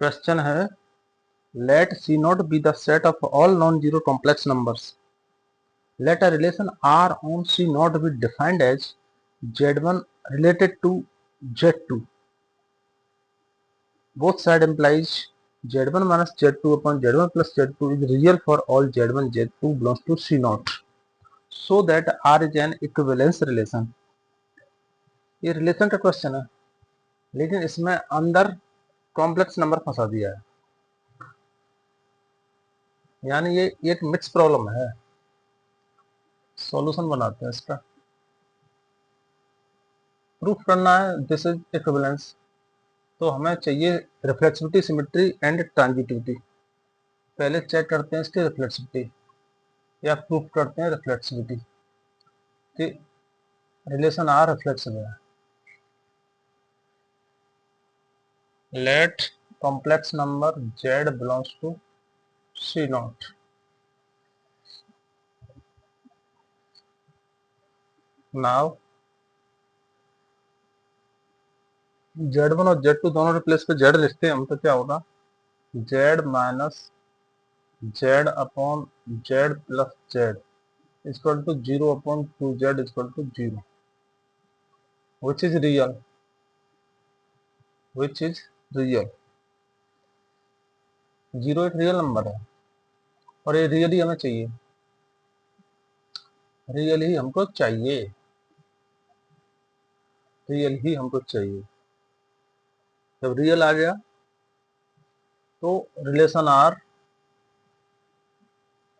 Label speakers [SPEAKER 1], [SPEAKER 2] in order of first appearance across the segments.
[SPEAKER 1] Question है let C naught be the set of all non-zero complex numbers. Let a relation R on C naught be defined as Z1 related to Z2. Both side implies Z1 minus Z2 upon Z1 plus Z2 is real for all Z1 Z2 belongs to C naught. So that R is an equivalence relation. ये relation का question है, लेकिन इसमें अंदर complex number फंसा दिया है, यानी ये एक मिक्स प्रॉब्लम है। सॉल्यूशन बनाते हैं इसका। प्रूफ करना है दिस इज इक्विवेलेंस, तो हमें चाहिए रिफ्लेक्सिविटी, सिमेट्री एंड ट्रांजिटिविटी। पहले चेक करते हैं इसकी रिफ्लेक्सिविटी, या प्रूफ करते हैं रिफ्लेक्सिविटी कि रिलेशन आर रिफ्लेक्सिव है। Let complex number z belongs to C not. Now Z1 और Z2 दोनों रिप्लेस पे z लिखते हैं हम, तो क्या होगा z minus z upon z plus z equal to 0 upon 2z equal to 0, which is real, which is real. 0 एक रियल नंबर है और ये रियल ही हमें चाहिए, रियल ही हमको चाहिए, रियल ही हमको चाहिए। जब रियल आ गया तो रिलेशन आर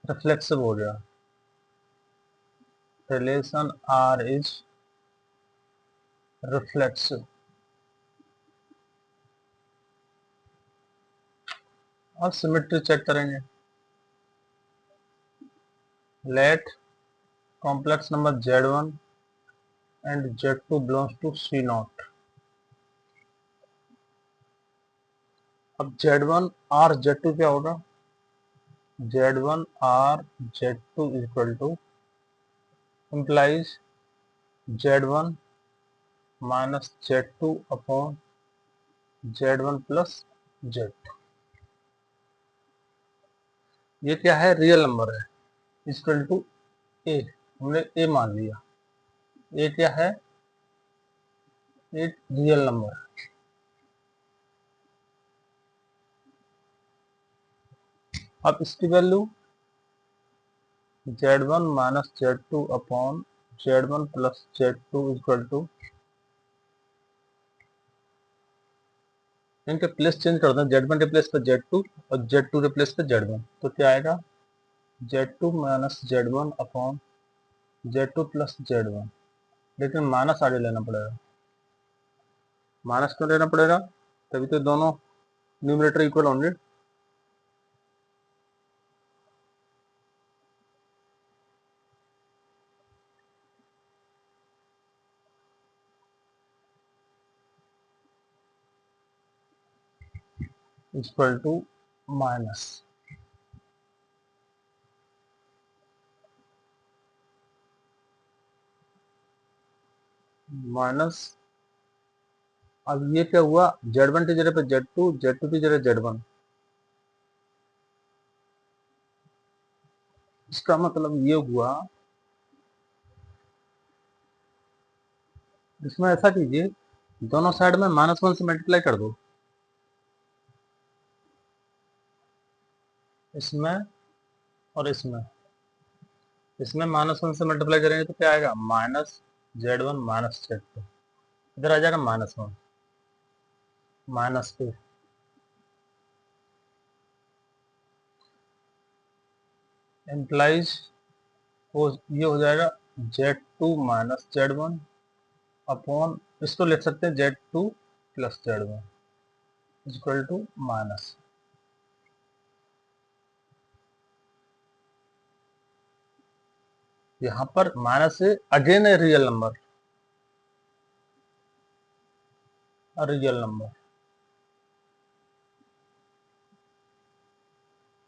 [SPEAKER 1] रिफ्लेक्सिव हो गया। Relation R is reflexive. और सिमेट्री चेक करेंगे। Let complex number z1 and z2 belongs to C not. अब z1 और z2 क्या होगा, z1 और z2 equal to implies z1 minus z2 upon z1 plus z। ये क्या है, रियल नंबर है, इक्वल टू ए, हमने ए मान लिया। ए क्या है, एक रियल नंबर है। अब इसकी value z1 minus z2 upon z1 plus z2 equal to, इनके प्लेस चेंज कर दें, z1 रिप्लेस पे z2 और z2 रिप्लेस पे z1, तो क्या आएगा z2 minus z1 upon z2 plus z1। लेकिन माइनस आगे लेना पड़ेगा। माइनस क्यों लेना पड़ेगा, तभी तो दोनों न्यूमरेटर इक्वल होंगे। Equal to minus, minus. अब ये क्या हुआ, z1 की जगह पे z2, z2 की जगह z1। इसका मतलब ये हुआ, इसमें ऐसा कीजिए दोनों साइड में -1 से मल्टीप्लाई कर दो, इसमें और इसमें। इसमें -1 से मल्टीप्लाई करेंगे तो क्या आएगा, माइनस z1 माइनस z2, इधर आ जाएगा -1 -2, एम्प्लाइज ये हो जाएगा z2 माइनस z1 अपॉन, इसको लिख सकते हैं z2 plus z1 equal to minus. यहाँ पर माइनस से अगेन है रियल नंबर, रियल नंबर।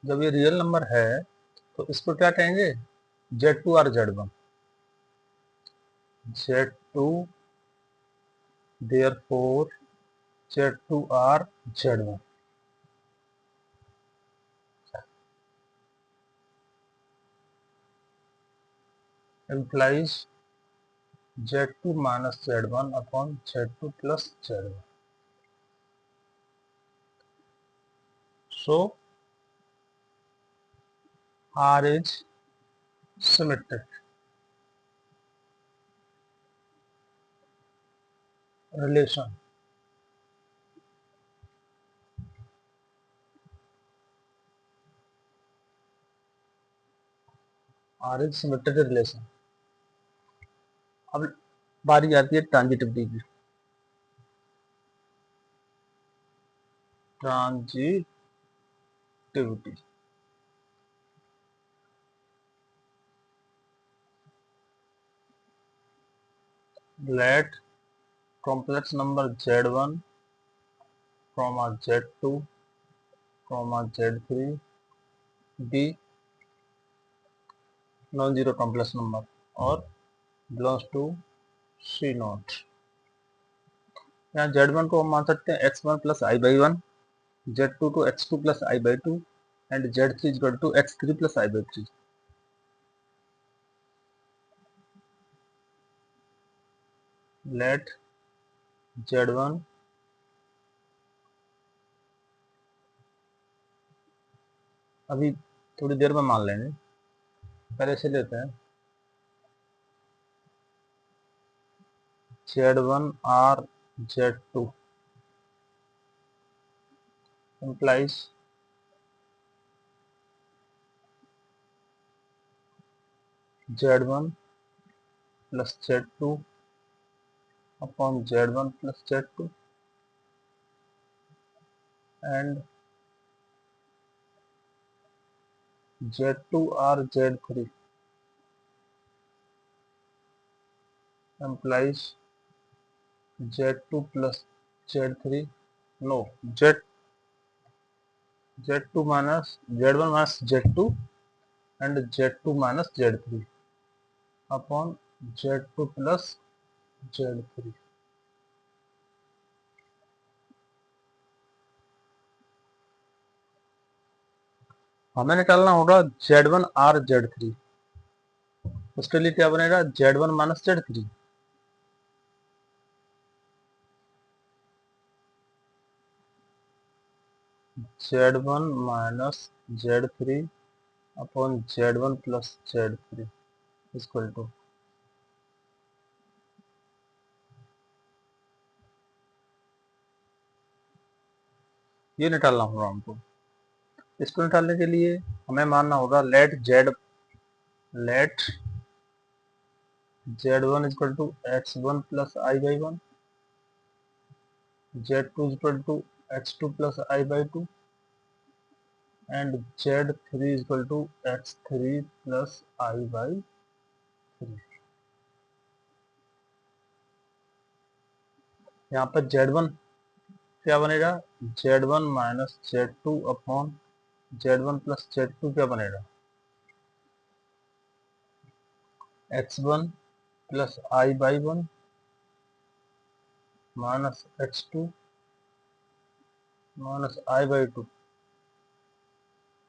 [SPEAKER 1] जब ये रियल नंबर है तो इसको क्या कहेंगे, z2 और z1, z2 therefore z2 और z1। implies Z2 minus Z1 upon Z2 plus Z1. So R is symmetric. Relation. R is symmetric relation. अब बारी आती है ट्रांजिटिविटी की. Transitivity. Let complex number Z1, Z2, Z3 be non-zero complex number or belongs to C naught. यहाँ Z1 को हम मान सकते हैं x1 plus I by 1, Z2 को x2 plus I by 2 and Z3 is equal to x3 plus I by 3. Let Z1 अभी थोड़ी देर में मान लेंगे, पहले से लेते हैं. Z1 R Z2 implies Z1 plus Z2 upon Z1 plus Z2 and Z2 R Z3 implies Z2 plus Z3 no Z2 minus Z1 minus Z2 and Z2 minus Z3 upon Z2 plus Z3. हमें निकालना होगा Z1 R Z3. उसके लिए क्या बनेगा Z1 minus Z3. Z1 minus Z3 upon Z1 plus Z3 is equal to ये निकालना होगा हमको. इसको निकालने के लिए हमें मानना होगा let Z1 is equal to x1 plus I by 1, Z2 is equal to x2 plus I by 2 and Z3 is equal to x3 plus I by 3. यहाँ पर Z1 क्या बनेगा Z1 minus Z2 upon Z1 plus Z2 क्या बनेगा x1 plus I by 1 minus x2 minus I by 2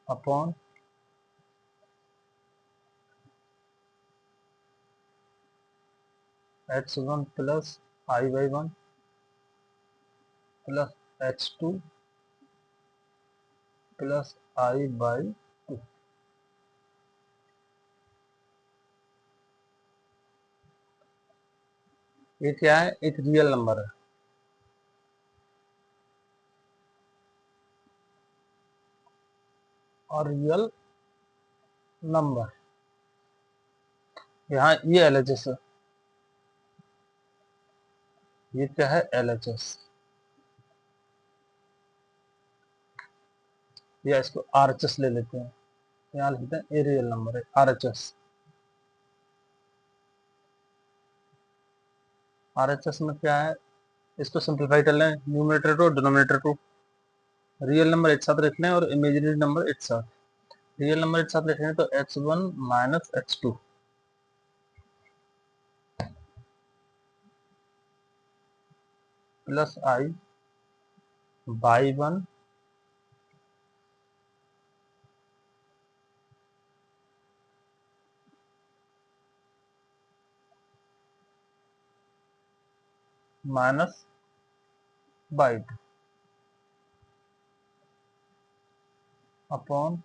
[SPEAKER 1] upon x1 plus I by 1 plus x2 plus I by 2. ये क्या है एक रियल नंबर है और रियल नंबर यहाँ ये LHS है. ये क्या है LHS या इसको RHS ले लेते हैं. यहाँ लिखते हैं ये रियल नंबर है RHS. RHS में क्या है इसको सिंप्लीफाई कर लें न्यूमरेटर को डिनोमिनेटर को. रियल नंबर एक साथ रखने और इमेजिनरी नंबर एक साथ. रियल नंबर एक साथ रखेंगे तो x1 minus x2 plus I by 1 minus by two upon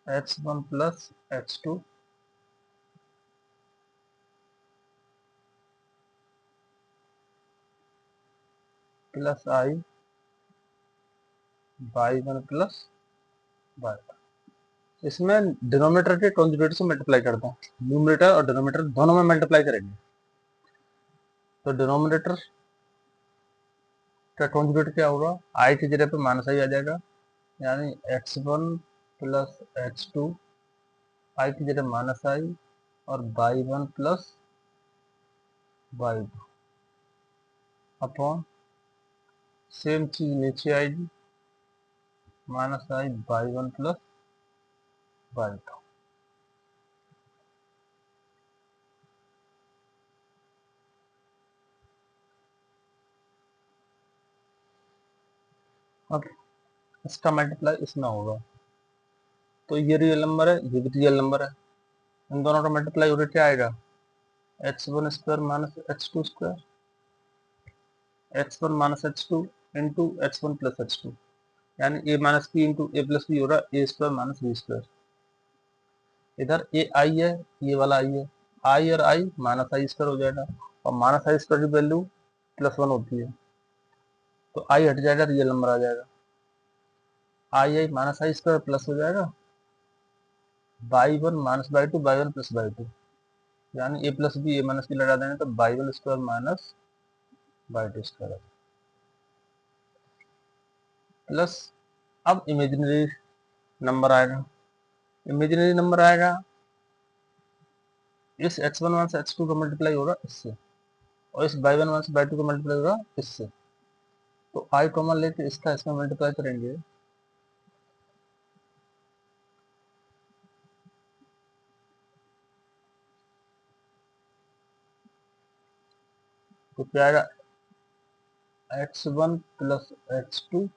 [SPEAKER 1] x1 plus x2 plus I by one plus Y to. इसमें डिनोमिनेटर के कॉन्जुगेट से मल्टीप्लाई करता हूँ, न्यूमरेटर और डिनोमिनेटर दोनों में मल्टीप्लाई करेंगे। तो डिनोमिनेटर का कॉन्जुगेट क्या होगा, आई की जगह पे माइनस आई आ जाएगा, यानी x1 प्लस x2 आई की जगह माइनस आई और by one plus Y two upon same चीज नीचे आएगी, minus I by one plus Y to. अब इसका मल्टीप्लाई इसमें होगा, तो ये रियल नंबर है, ये भी रियल नंबर है, इन दोनों का मल्टीप्लाई होकर क्या आएगा, x1 square minus x2 square, x1 minus x2 into x1 plus x2, यानी a minus B into A plus B हो रहा है, A square minus B square. इधर ए आई है, ये वाला आई है, आई और आई माइनस आई स्क्वायर हो जाएगा, और माइनस आई स्क्वायर की वैल्यू प्लस वन होती है, तो आई हट जाएगा, रियल नंबर आ जाएगा, आई आई माइनस आई स्क्वायर प्लस हो जाएगा by one minus by two, by one plus Y to, यानी ए plus B A minus B लगा देंगे तो by one square minus by two square plus. अब इमेजिनरी नंबर आएगा, imaginary number आएगा, इस x1 वन से x2 का मल्टीप्लाई होगा इससे, और इस बाई वन वन से बाई टू का मल्टीप्लाई होगा इससे, तो आई कॉमन लेके इसका इसमें मल्टीप्लाई करेंगे, तो क्या आएगा, x1 plus x2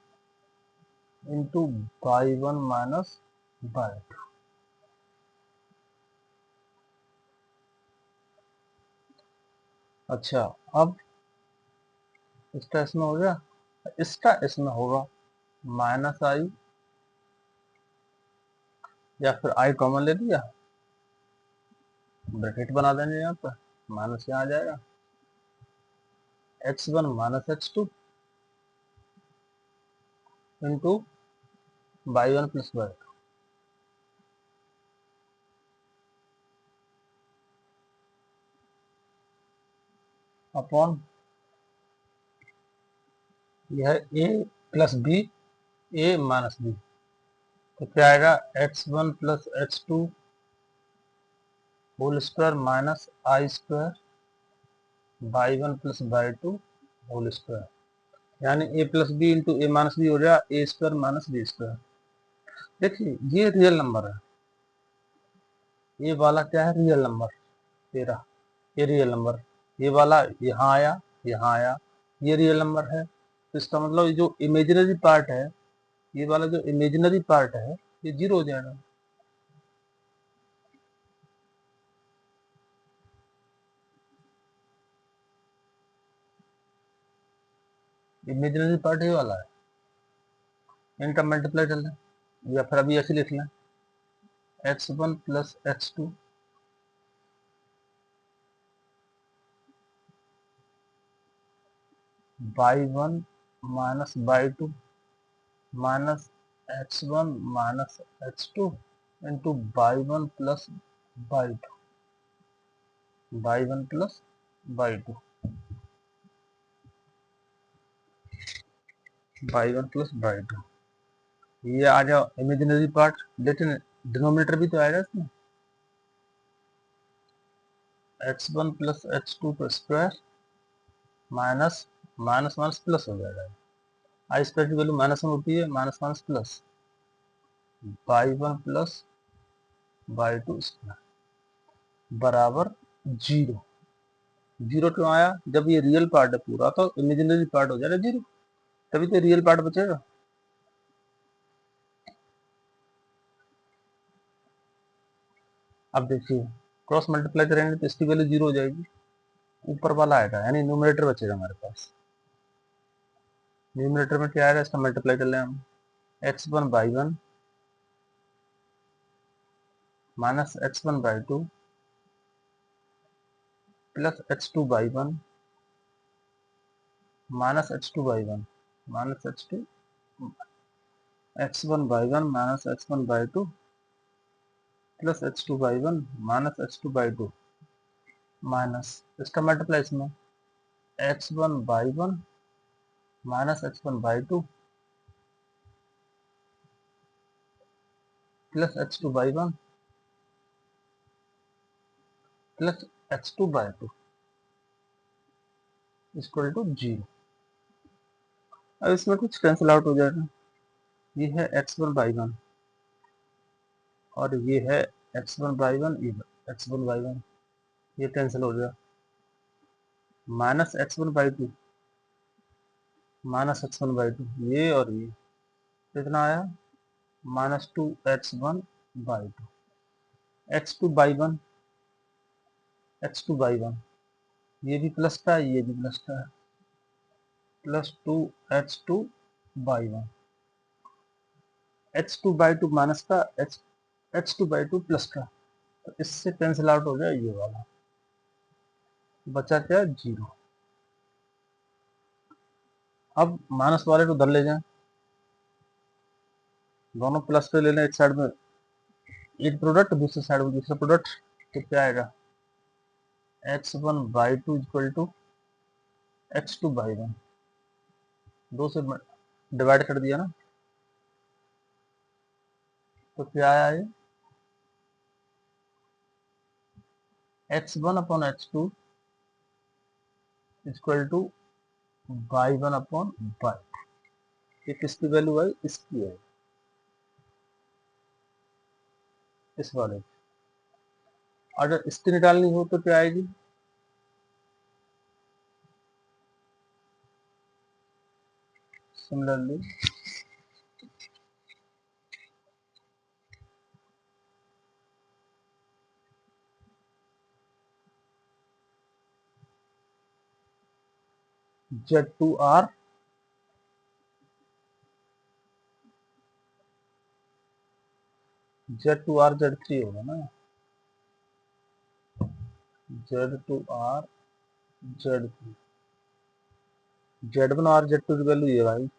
[SPEAKER 1] into Y one minus by two. अच्छा, अब इसका इसमें हो गया, इसका इसमें होगा माइनस आई, या फिर आई कॉमन ले लिया, ब्रैकेट बना देंगे यहाँ पर, माइनस यहाँ आ जाएगा, x1 minus x2 into Y one plus Y two upon यह a plus B, A minus B, तो क्या आएगा, x1 plus x2 whole square minus I square Y one plus Y two whole square, यानी a plus B into A minus B हो जाएगा A square minus B square. देखिए ये real number है, ये वाला क्या है, रियल नंबर तेरा, ये रियल नंबर, ये वाला यहाँ आया, यहाँ आया, ये रियल नंबर है, तो इसका मतलब जो इमेजिनरी पार्ट है, ये वाला जो इमेजिनरी पार्ट है ये जीरो हो जाएगा। इमेजिनरी पार्ट ये वाला है, इनका मल्टीप्लाई कर लें, या फिर अभी ऐसे लिख लें, x1 plus x2 by one minus by two minus x1 minus x2 into Y one plus Y to, by one plus Y to, by one plus Y to, ये आ जाओ इमेजिनरी पार्ट, लेकिन डिनोमिनेटर भी तो आएगा इसमें, x1 plus x2 का square minus minus minus plus हो जाएगा, आई स्क्वायर की वैल्यू माइनस वन होती है, minus minus plus by one plus Y to square बराबर जीरो। जीरो क्यों आया, जब ये रियल पार्ट है पूरा तो इमेजिनरी पार्ट हो जाएगा जीरो, तभी तो रियल पार्ट बचेगा। अब देखिए क्रॉस मल्टीप्लाई करेंगे तो इसकी वैल्यू जीरो हो जाएगी, ऊपर वाला आएगा, यानी न्यूमरेटर बचेगा हमारे पास। न्यूमरेटर में क्या आएगा, इसका मल्टीप्लाई कर लें हम, x1/1 minus x1/2 plus x2/1 minus x2/1 minus x1/1 minus x1/2 plus x2/1 minus x2/2 minus इसका मल्टीप्लाई इसमें x1/1 minus x1/2 plus x2/1 plus x2/2 equal to 0। अब इसमें कुछ कैंसिल आउट हो जाएगा, ये है x1/1 और ये है x1/1, ये x1/1, ये कैंसिल हो गया, माइनस x1/2 माइनस x1/2, ये और ये कितना आया, माइनस 2x1/2, x2/1 x2/1, ये भी प्लस का है, ये भी प्लस का है, प्लस 2x2/1, x2/2 माइनस का, x2/2 प्लस का, तो इससे कैंसिल आउट हो जाए ये वाला, बचा क्या, 0। अब माइनस वाले को उधर ले जाएं, दोनों प्लस पे ले लें, एक साइड में एक प्रोडक्ट, दूसरी साइड में दूसरा प्रोडक्ट, तो क्या आएगा, x1/2 इक्वल टू x2/1, दो से डिवाइड कर दिया ना, तो क्या आया ये, x1/x2 इक्वल टू y1/y, ये किसकी वैल्यू आई, इसकी है, इस वाले। अगर इसकी निकालनी हो तो क्या आएगी, सिमिलरली Z2R Z3 होगा ना, Z2R Z3, Z1 और Z2 की वैल्यू ये भाई,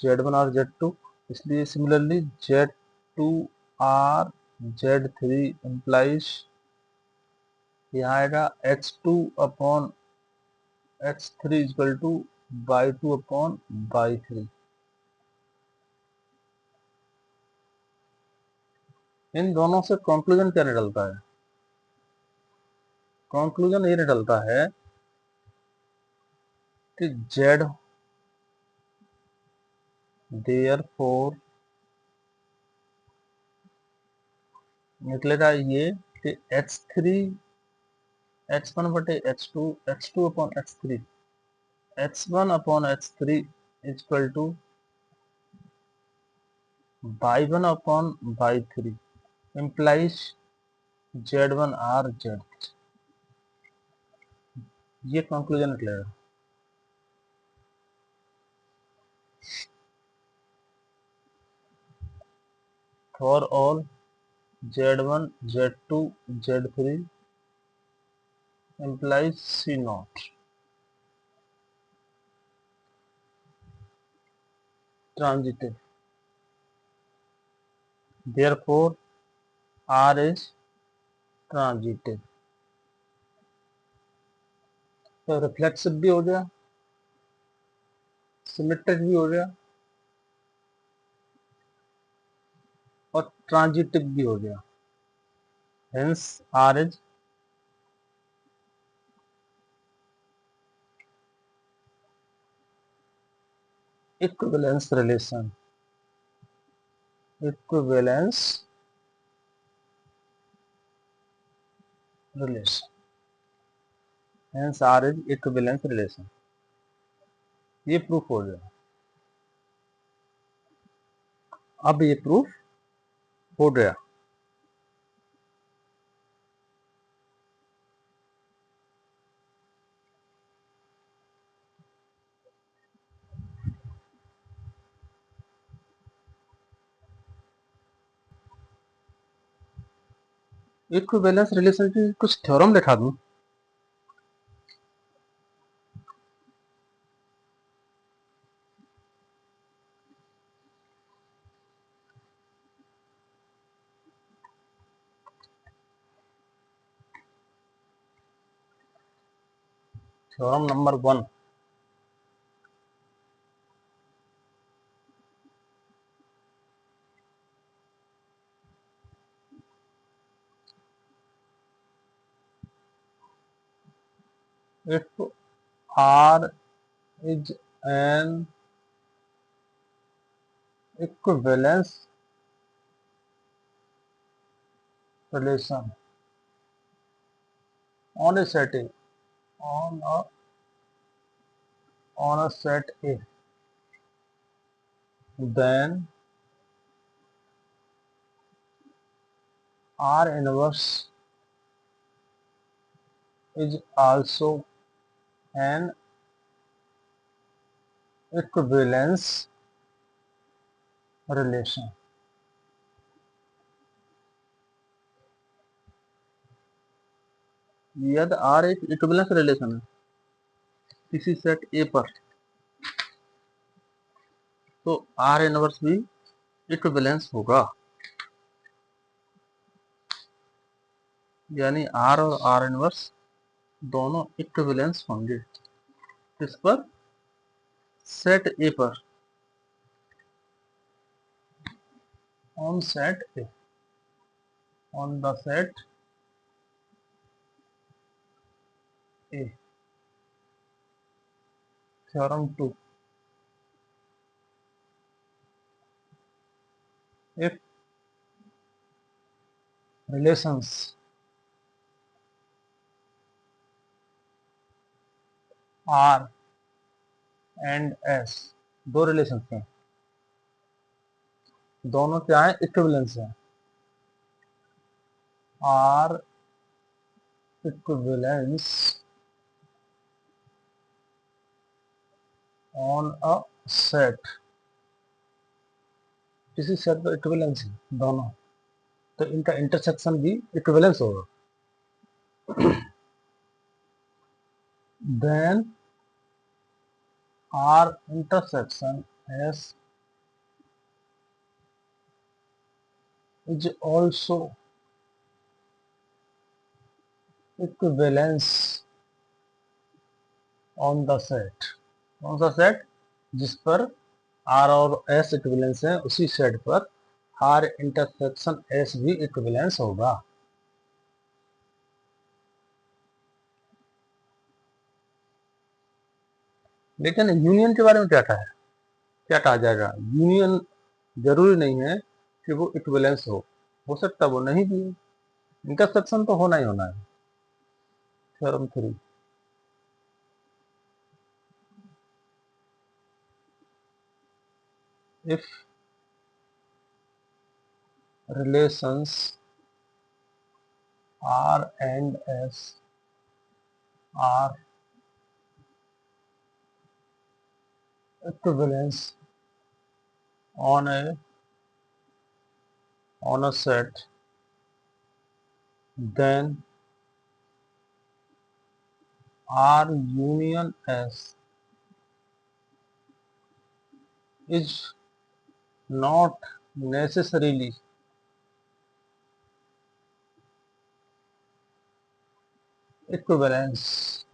[SPEAKER 1] Z1 और Z2, इसलिए सिमिलरली Z2R Z3 इम्प्लाइज, यहाँ आएगा x2/x3 इक्वल टू y2/y3। इन दोनों से कंक्लूजन क्या निकलता है, कंक्लूजन ये निकलता है कि Z देयरफॉर निकलेगा ये कि x3 x1/x2 x2/x3 x1/x3 equal to y1/y3 implies Z1R Z, ये कंक्लूजन निकलेगा। For all Z1 Z2 Z3 implies C naught transitive, therefore R is transitive। तो रिफ्लेक्सिव भी हो गया, सिमेट्रिक भी हो गया और ट्रांजिटिव भी हो गया, hence R is equivalence relation, equivalence relation, hence R is equivalence relation। ये प्रूफ हो गया, अब ये प्रूफ हो गया। इक्विवेलेंस रिलेशन की कुछ थ्योरम दिखा दूं। Theorem number 1, if R is an equivalence relation on a set A, on a set A, then R inverse is also an equivalence relation. यदि R एक इक्विवेलेंस रिलेशन है किसी सेट A पर, तो R इनवर्स भी equivalence होगा, यानी R और R इनवर्स दोनों इक्विवेलेंस होंगे। किस पर? सेट A पर, on set A, on the set A. Theorem 2, if relations R and S, दो रिलेशन हैं, दोनों क्या है? इक्विवेलेंस है। R equivalence on a set, किसी सेट पर इक्विवेलेंस है दोनों, तो इनका इंटरसेक्शन भी इक्विवेलेंस होगा। Then R intersection S is also equivalence on the set. कौन सा सेट? जिस पर R और S इक्विवेलेंस है, उसी सेट पर R इंटरसेक्शन S भी इक्विवेलेंस होगा। लेकिन यूनियन के बारे में क्या कहा है? क्या कहा जाएगा? यूनियन जरूरी नहीं है कि वो इक्विवेलेंस हो सकता वो नहीं भी, इंटरसेक्शन तो होना ही होना है। Theorem 3, if relations R and S are equivalence on a set, then R union S is not necessarily equivalence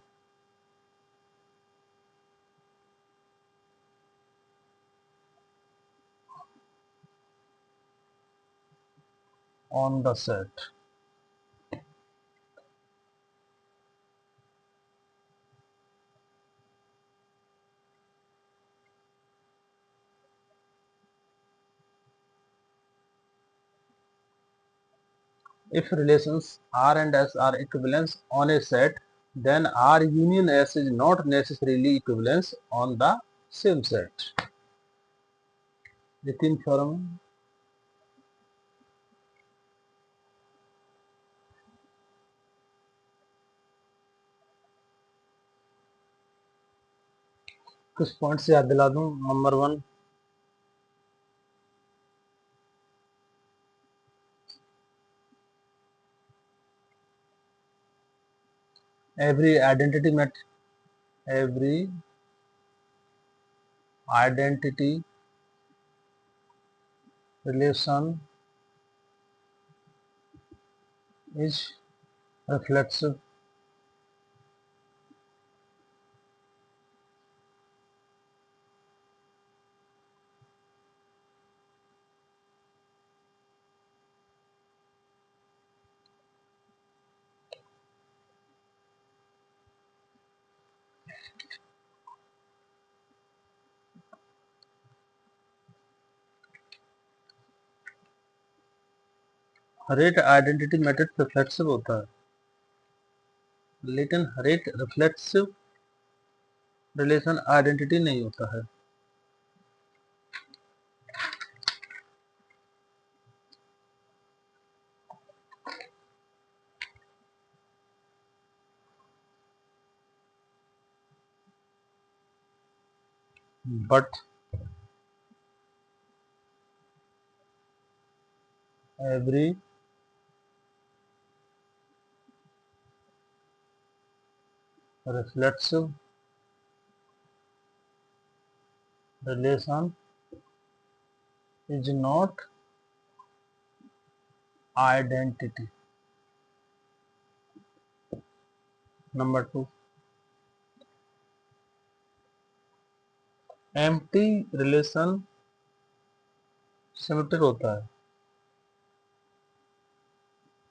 [SPEAKER 1] on the set. If relations R and S are equivalence on a set, then R union S is not necessarily equivalence on the same set. ये तीन theorem है। कुछ point से याद दिला दूं। Number 1, every identity relation is reflexive हर एक identity matrix reflexive होता है, लेकिन हर एक रिफ्लेक्सिव रिलेशन आइडेंटिटी नहीं होता है। But every reflexive relation is not identity. Number 2, empty relation symmetric होता है।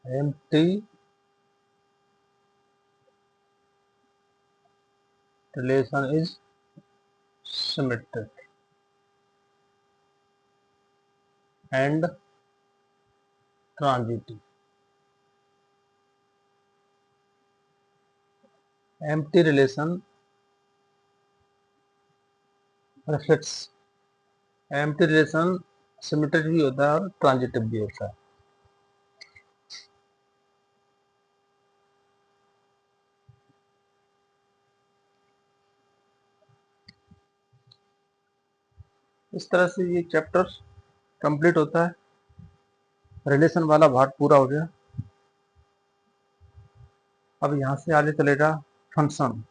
[SPEAKER 1] empty relation is symmetric and transitive. empty relation reflects empty relation symmetric भी होता है और ट्रांजिटिव भी होता है। इस तरह से ये चैप्टर कंप्लीट होता है। रिलेशन वाला भाग पूरा हो गया। अब यहाँ से आगे चलेगा फंक्शन।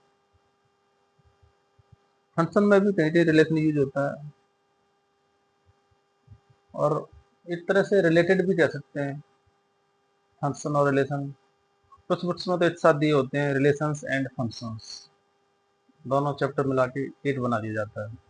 [SPEAKER 1] फंक्शन में भी कहीं कहीं रिलेशन यूज होता है और एक तरह से रिलेटेड भी कह सकते हैं फंक्शन और रिलेशन। कुछ बुक्स में तो एक साथ दिए होते हैं रिलेशंस एंड फंक्शंस, दोनों चैप्टर मिला के एक बना दिया जाता है।